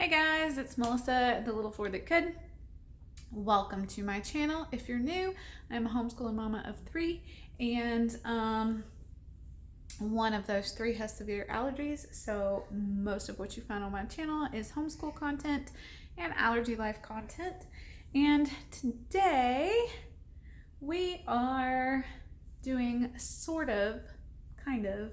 Hey guys, it's Melissa, the little Ford that could. Welcome to my channel. If you're new, I'm a homeschooling mama of 3, and one of those 3 has severe allergies, so most of what you find on my channel is homeschool content and allergy life content. And today we are doing kind of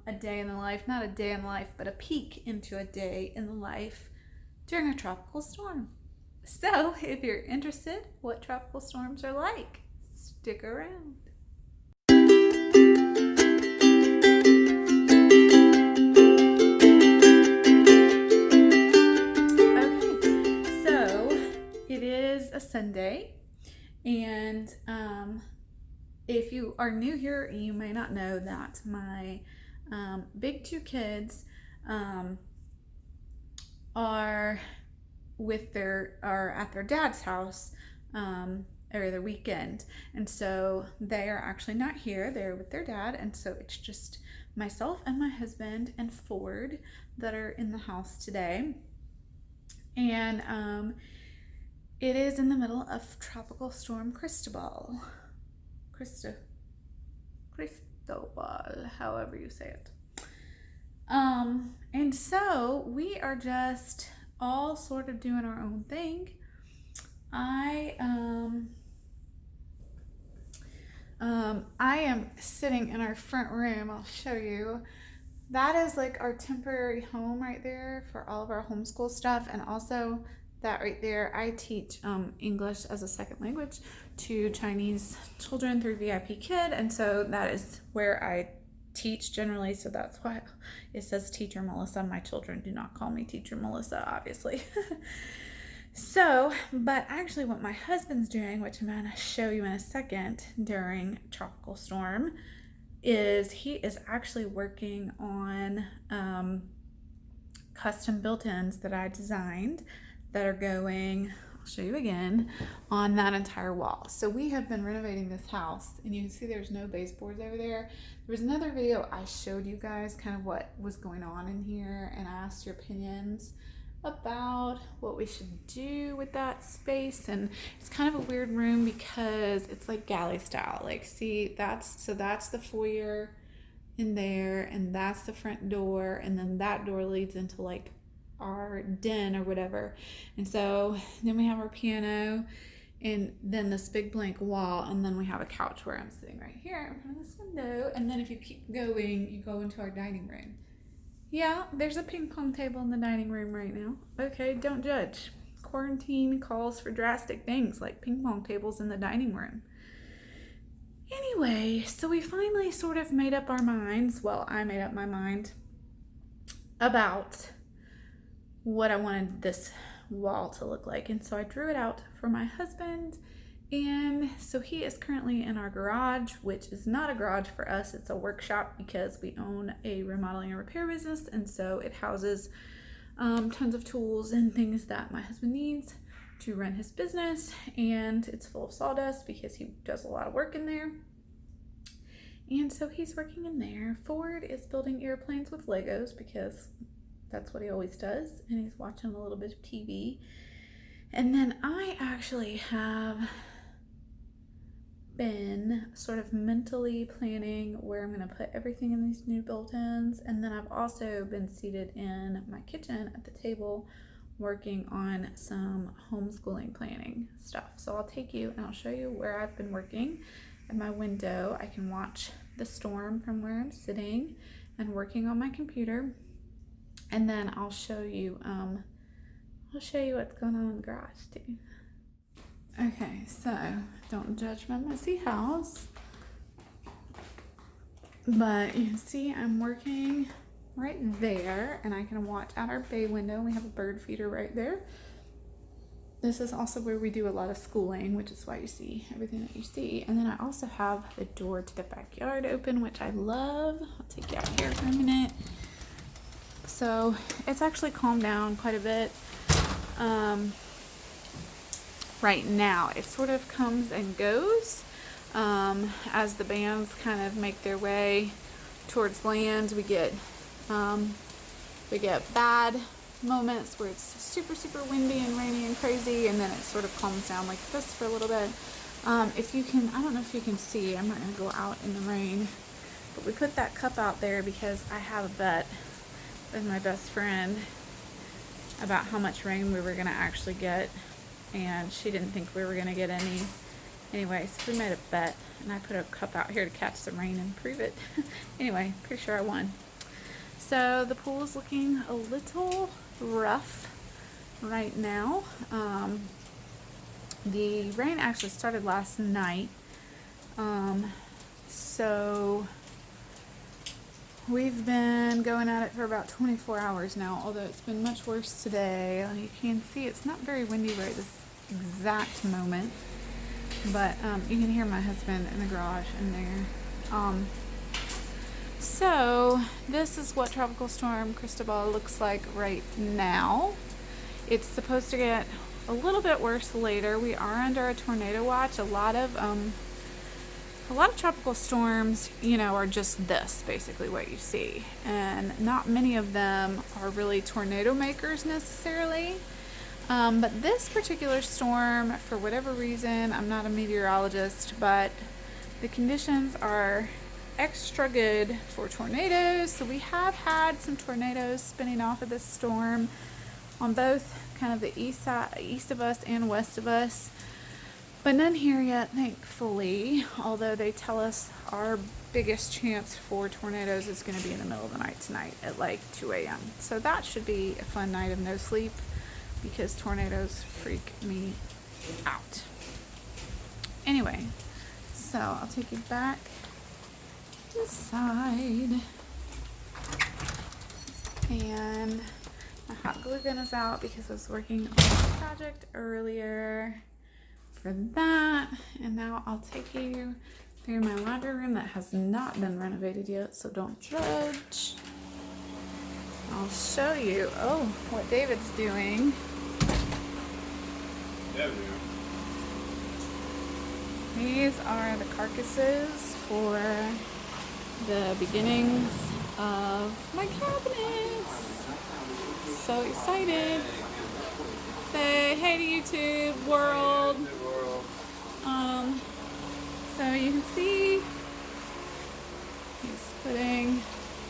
a day in the life, not a day in the life, but a peek into a day in the life during a tropical storm. So if you're interested what tropical storms are like, stick around. Okay, so it is a Sunday, and if you are new here, you may not know that my big 2 kids are at their dad's house over the weekend, and so they are actually not here. They're with their dad, and so it's just myself and my husband and Ford that are in the house today. And it is in the middle of Tropical Storm Cristobal, however you say it. And so we are just all sort of doing our own thing. I am sitting in our front room. I'll show you. That is like our temporary home right there for all of our homeschool stuff, and also that right there, I teach English as a second language to Chinese children through VIP Kid, and so that is where I teach generally, so that's why it says Teacher Melissa. My children do not call me Teacher Melissa, obviously. So, but actually what my husband's doing, which I'm going to show you in a second during Tropical Storm, is he is actually working on custom built-ins that I designed that are going, I'll show you again, on that entire wall. So we have been renovating this house, and you can see there's no baseboards over there. There was another video I showed you guys kind of what was going on in here, and I asked your opinions about what we should do with that space. And it's kind of a weird room because it's like galley style. Like, see, that's the foyer in there, and that's the front door, and then that door leads into like our den or whatever. And so then we have our piano, and then this big blank wall, and then we have a couch where I'm sitting right here in front of this window. And then if you keep going, you go into our dining room. Yeah, there's a ping pong table in the dining room right now. Okay, don't judge. Quarantine calls for drastic things like ping pong tables in the dining room. Anyway, so we finally sort of made up our minds. Well, I made up my mind about what I wanted this wall to look like, and so I drew it out for my husband. And so he is currently in our garage, which is not a garage for us, it's a workshop because we own a remodeling and repair business, and so it houses tons of tools and things that my husband needs to run his business, and it's full of sawdust because he does a lot of work in there. And so he's working in there. Ford is building airplanes with Legos because that's what he always does, and he's watching a little bit of TV. And then I actually have been sort of mentally planning where I'm going to put everything in these new built-ins, and then I've also been seated in my kitchen at the table working on some homeschooling planning stuff. So I'll take you and I'll show you where I've been working. At my window, I can watch the storm from where I'm sitting and working on my computer. And then I'll show you what's going on in the garage too. Okay, so don't judge my messy house, but you can see I'm working right there, and I can watch out our bay window. We have a bird feeder right there. This is also where we do a lot of schooling, which is why you see everything that you see. And then I also have the door to the backyard open, which I love. I'll take you out here for a minute. So it's actually calmed down quite a bit. Right now it sort of comes and goes as the bands kind of make their way towards land. We get bad moments where it's super, super windy and rainy and crazy, and then it sort of calms down like this for a little bit. If you can, I don't know if you can see, I'm not going to go out in the rain, but we put that cup out there because I have a bet with my best friend about how much rain we were going to actually get, and she didn't think we were going to get any. Anyway, so we made a bet, and I put a cup out here to catch some rain and prove it. Anyway, pretty sure I won. So the pool is looking a little rough right now. The rain actually started last night, so we've been going at it for about 24 hours now, although it's been much worse today. You can see it's not very windy right this exact moment, but you can hear my husband in the garage in there. So this is what Tropical Storm Cristobal looks like right now. It's supposed to get a little bit worse later. We are under a tornado watch. A lot of tropical storms, are just this, basically what you see. And not many of them are really tornado makers necessarily. But this particular storm, for whatever reason, I'm not a meteorologist, but the conditions are extra good for tornadoes. So we have had some tornadoes spinning off of this storm on both kind of the east of us and west of us, but none here yet, thankfully, although they tell us our biggest chance for tornadoes is going to be in the middle of the night tonight at like 2 a.m. So that should be a fun night of no sleep, because tornadoes freak me out. Anyway, so I'll take you back inside, and my hot glue gun is out because I was working on a project earlier for that. And now I'll take you through my laundry room that has not been renovated yet, so don't judge. I'll show you, what David's doing. These are the carcasses for the beginnings of my cabinets. So excited. Say hey to YouTube world. So you can see he's putting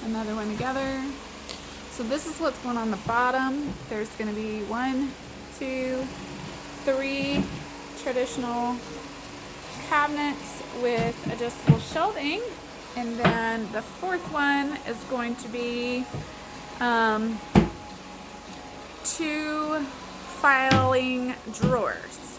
another one together. So this is what's going on the bottom. There's going to be 1, 2, 3 traditional cabinets with adjustable shelving, and then the fourth one is going to be 2 filing drawers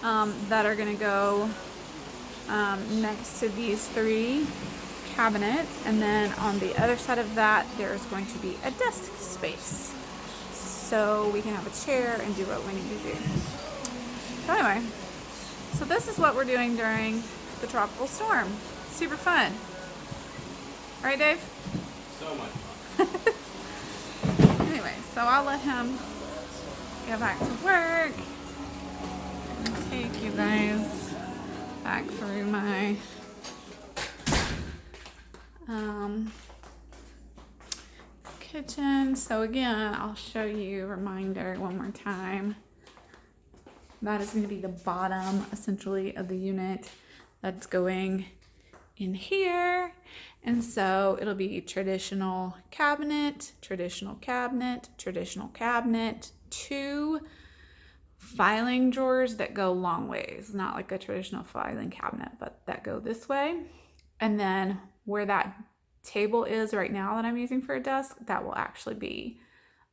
that are going to go next to these 3 cabinets, and then on the other side of that there's going to be a desk space so we can have a chair and do what we need to do. So anyway, so this is what we're doing during the tropical storm. Super fun. Right, Dave? So much fun. Anyway, so I'll let him go back to work and take you guys back through my kitchen. So again, I'll show you, reminder one more time. That is going to be the bottom, essentially, of the unit that's going in here. And so it'll be traditional cabinet, traditional cabinet, traditional cabinet, 2 filing drawers that go long ways, not like a traditional filing cabinet, but that go this way. And then where that table is right now that I'm using for a desk, that will actually be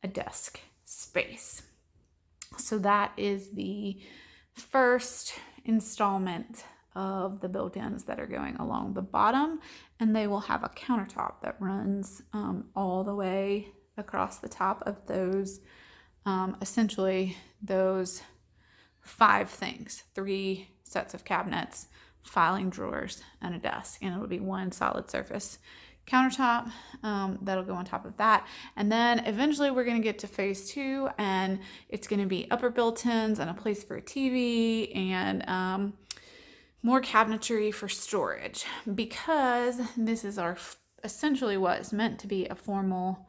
a desk space. So that is the first installment of the built-ins that are going along the bottom, and they will have a countertop that runs all the way across the top of those, essentially those 5 things: 3 sets of cabinets, filing drawers, and a desk. And it'll be 1 solid surface countertop that'll go on top of that. And then eventually we're going to get to phase 2, and it's going to be upper built-ins and a place for a TV and more cabinetry for storage, because this is our essentially what is meant to be a formal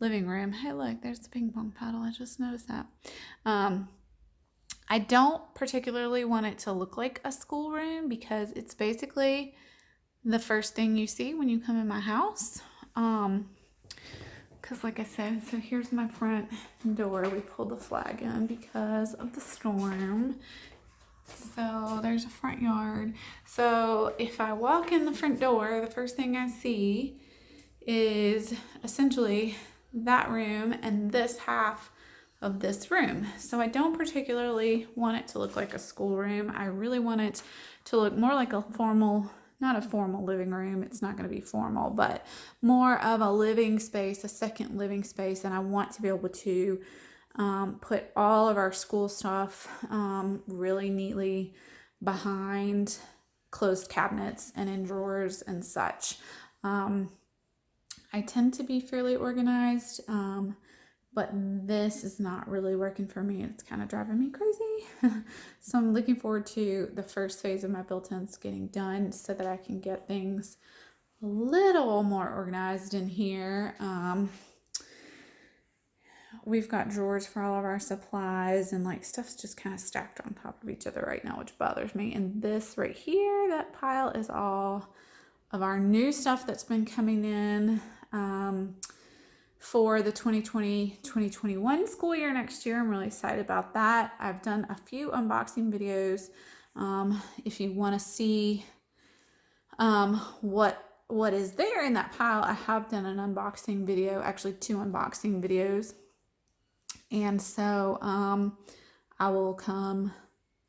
living room. Hey, look, there's the ping pong paddle. I just noticed that. I don't particularly want it to look like a schoolroom because it's basically the first thing you see when you come in my house. Because like I said, so here's my front door. We pulled the flag in because of the storm. So there's a front yard. So if I walk in the front door, the first thing I see is essentially that room and this half of this room. So I don't particularly want it to look like a schoolroom. I really want it to look more like a formal, not a formal living room. It's not going to be formal, but more of a living space, a second living space. And I want to be able to put all of our school stuff really neatly behind closed cabinets and in drawers and such. I tend to be fairly organized, but this is not really working for me. It's kind of driving me crazy. So I'm looking forward to the first phase of my built-ins getting done so that I can get things a little more organized in here. We've got drawers for all of our supplies and like stuff's just kind of stacked on top of each other right now, which bothers me. And this right here, that pile is all of our new stuff that's been coming in for the 2020-2021 school year next year. I'm really excited about that. I've done a few unboxing videos. If you want to see what is there in that pile, I have done an unboxing video, actually 2 unboxing videos. And so I will come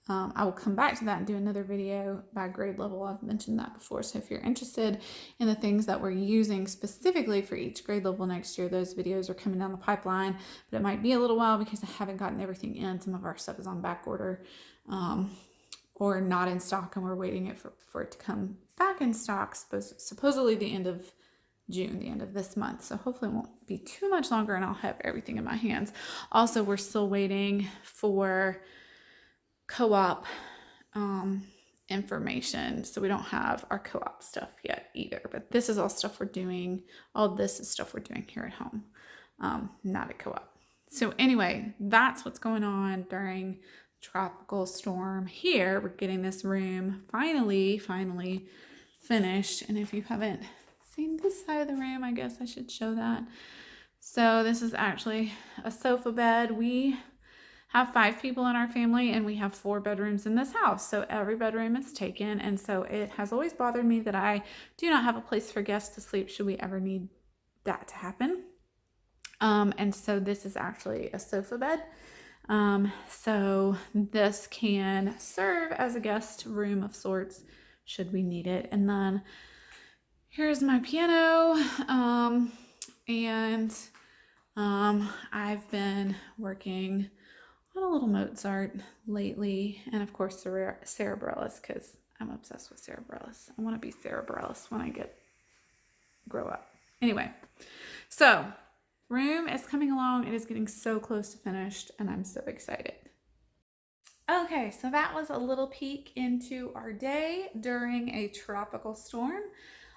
back to that and do another video by grade level. I've mentioned that before. So if you're interested in the things that we're using specifically for each grade level next year, those videos are coming down the pipeline, but it might be a little while because I haven't gotten everything in. Some of our stuff is on back order or not in stock, and we're waiting for it to come back in stock, supposedly the end of June, the end of this month. So hopefully it won't be too much longer and I'll have everything in my hands. Also, we're still waiting for co-op information. So we don't have our co-op stuff yet either, but this is all stuff we're doing. All this is stuff we're doing here at home, not at co-op. So anyway, that's what's going on during tropical storm here. We're getting this room finally finished. And if you haven't seen this side of the room, I guess I should show that. So this is actually a sofa bed. We have 5 people in our family and we have 4 bedrooms in this house. So every bedroom is taken. And so it has always bothered me that I do not have a place for guests to sleep should we ever need that to happen. And so this is actually a sofa bed. So this can serve as a guest room of sorts should we need it. And then here's my piano, and I've been working on a little Mozart lately, and of course Sarah Bareilles, because I'm obsessed with Sarah Bareilles. I want to be Sarah Bareilles when I grow up. Anyway, so room is coming along. It is getting so close to finished, and I'm so excited. Okay, so that was a little peek into our day during a tropical storm.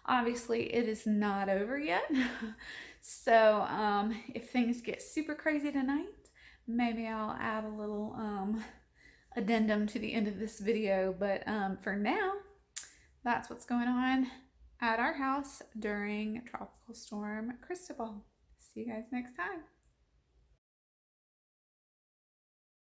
Obviously, it is not over yet. So if things get super crazy tonight, maybe I'll add a little addendum to the end of this video. But for now, that's what's going on at our house during Tropical Storm Cristobal. See you guys next time.